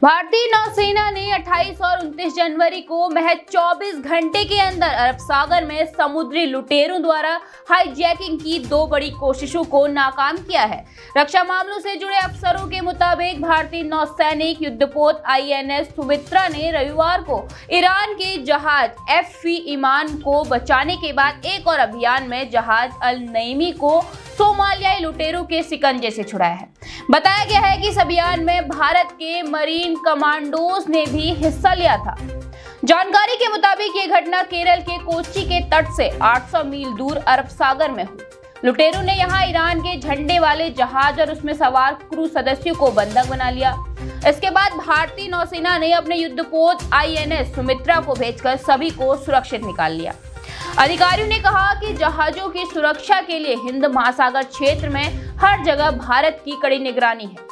भारतीय नौसेना ने 28 और 29 जनवरी को महज 24 घंटे के अंदर अरब सागर में समुद्री लुटेरों द्वारा हाईजैकिंग की दो बड़ी कोशिशों को नाकाम किया है। रक्षा मामलों से जुड़े अफसरों के मुताबिक भारतीय नौसैनिक युद्धपोत INS सुमित्रा ने रविवार को ईरान के जहाज FV ईमान को बचाने के बाद एक और अभियान में जहाज अल नईमी को सोमालियाई लुटेरों के शिकंजे से छुड़ाया है। बताया गया है कि इस अभियान में भारत के मरीन कमांडोज ने भी हिस्सा लिया था। जानकारी के मुताबिक ये घटना केरल के कोच्चि के तट से 800 मील दूर अरब सागर में हुई। लुटेरों ने यहां ईरान के झंडे वाले जहाज और उसमें सवार क्रू सदस्यों को बंधक बना लिया। इसके बाद भारतीय नौसेना ने अपने युद्धपोत INS सुमित्रा को भेजकर सभी को सुरक्षित निकाल लिया। अधिकारियों ने कहा कि जहाजों की सुरक्षा के लिए हिंद महासागर क्षेत्र में हर जगह भारत की कड़ी निगरानी है।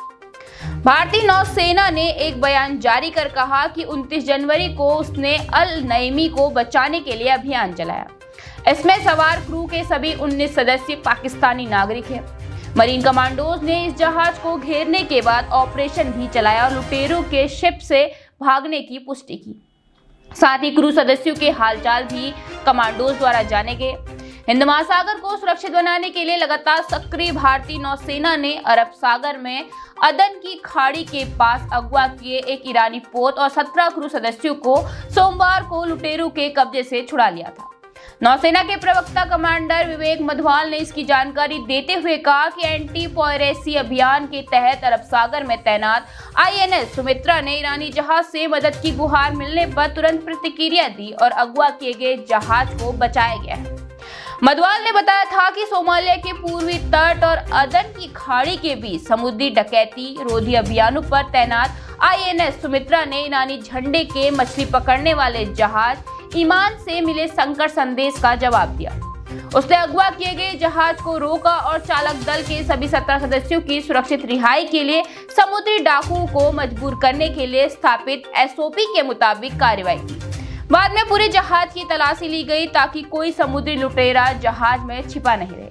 भारतीय नौसेना ने एक बयान जारी कर कहा कि 29 जनवरी को उसने अल नईमी को बचाने के लिए अभियान चलाया। इसमें सवार क्रू के सभी 19 सदस्य पाकिस्तानी नागरिक हैं। मरीन कमांडोज ने इस जहाज को घेरने के बाद ऑपरेशन भी चलाया और लुटेरों के शिप से भागने की पुष्टि की। साथ ही क्रू सदस्यों के हालचाल भी कमांडोज द्वारा जाने गए। हिंद महासागर को सुरक्षित बनाने के लिए लगातार सक्रिय भारतीय नौसेना ने अरब सागर में अदन की खाड़ी के पास अगवा किए एक ईरानी पोत और 17 क्रू सदस्यों को सोमवार को लुटेरों के कब्जे से छुड़ा लिया था। नौसेना के प्रवक्ता कमांडर विवेक मधवाल ने इसकी जानकारी देते हुए कहा कि एंटी पायरेसी अभियान के तहत अरब सागर में तैनात INS सुमित्रा ने ईरानी जहाज से मदद की गुहार मिलने पर तुरंत प्रतिक्रिया दी और अगवा किए गए जहाज को बचाया गया है। मधवाल ने बताया था कि सोमालिया के पूर्वी तट और अदन की खाड़ी के बीच समुद्री डकैती रोधी अभियानों पर तैनात INS सुमित्रा ने ईरानी झंडे के मछली पकड़ने वाले जहाज ईमान से मिले संकट संदेश का जवाब दिया। उसने अगवा किए गए जहाज को रोका और चालक दल के सभी 17 सदस्यों की सुरक्षित रिहाई के लिए समुद्री डाकुओं को मजबूर करने के लिए स्थापित SOP के मुताबिक कार्रवाई की। बाद में पूरे जहाज की तलाशी ली गई ताकि कोई समुद्री लुटेरा जहाज में छिपा नहीं रहे।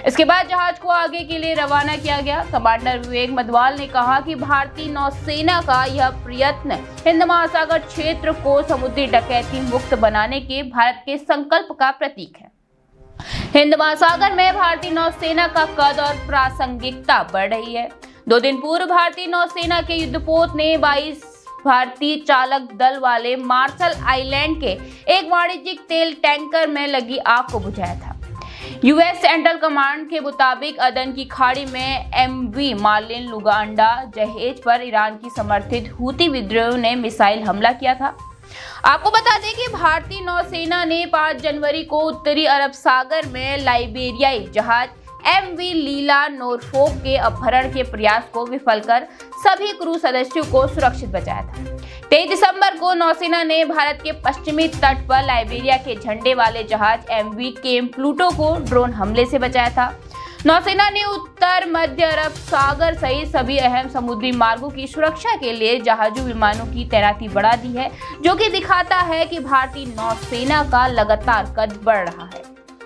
इसके बाद जहाज को आगे के लिए रवाना किया गया। कमांडर विवेक मधवाल ने कहा कि भारतीय नौसेना का यह प्रयत्न हिंद महासागर क्षेत्र को समुद्री डकैती मुक्त बनाने के भारत के संकल्प का प्रतीक है। हिंद महासागर में भारतीय नौसेना का कद और प्रासंगिकता बढ़ रही है। 2 दिन पूर्व भारतीय नौसेना के युद्धपोत ने 22 भारतीय चालक दल वाले मार्शल आइलैंड के एक वाणिज्यिक तेल टैंकर में लगी आग को बुझाया था। US सेंट्रल कमांड के मुताबिक अदन की खाड़ी में MV मार्लिन लुगांडा जहाज पर ईरान की समर्थित हूती विद्रोहियों ने मिसाइल हमला किया था। आपको बता दें कि भारतीय नौसेना ने 5 जनवरी को उत्तरी अरब सागर में लाइबेरियाई जहाज MV लीला नॉरफोक के अपहरण के प्रयास को विफल कर सभी क्रू सदस्यों को सुरक्षित बचाया था। 23 दिसंबर को नौसेना ने भारत के पश्चिमी तट पर लाइबेरिया के झंडे वाले जहाज MV केम प्लूटो को ड्रोन हमले से बचाया था। नौसेना ने उत्तर मध्य अरब सागर सहित सभी अहम समुद्री मार्गों की सुरक्षा के लिए जहाजों विमानों की तैनाती बढ़ा दी है, जो कि दिखाता है कि भारतीय नौसेना का लगातार कद बढ़ रहा है।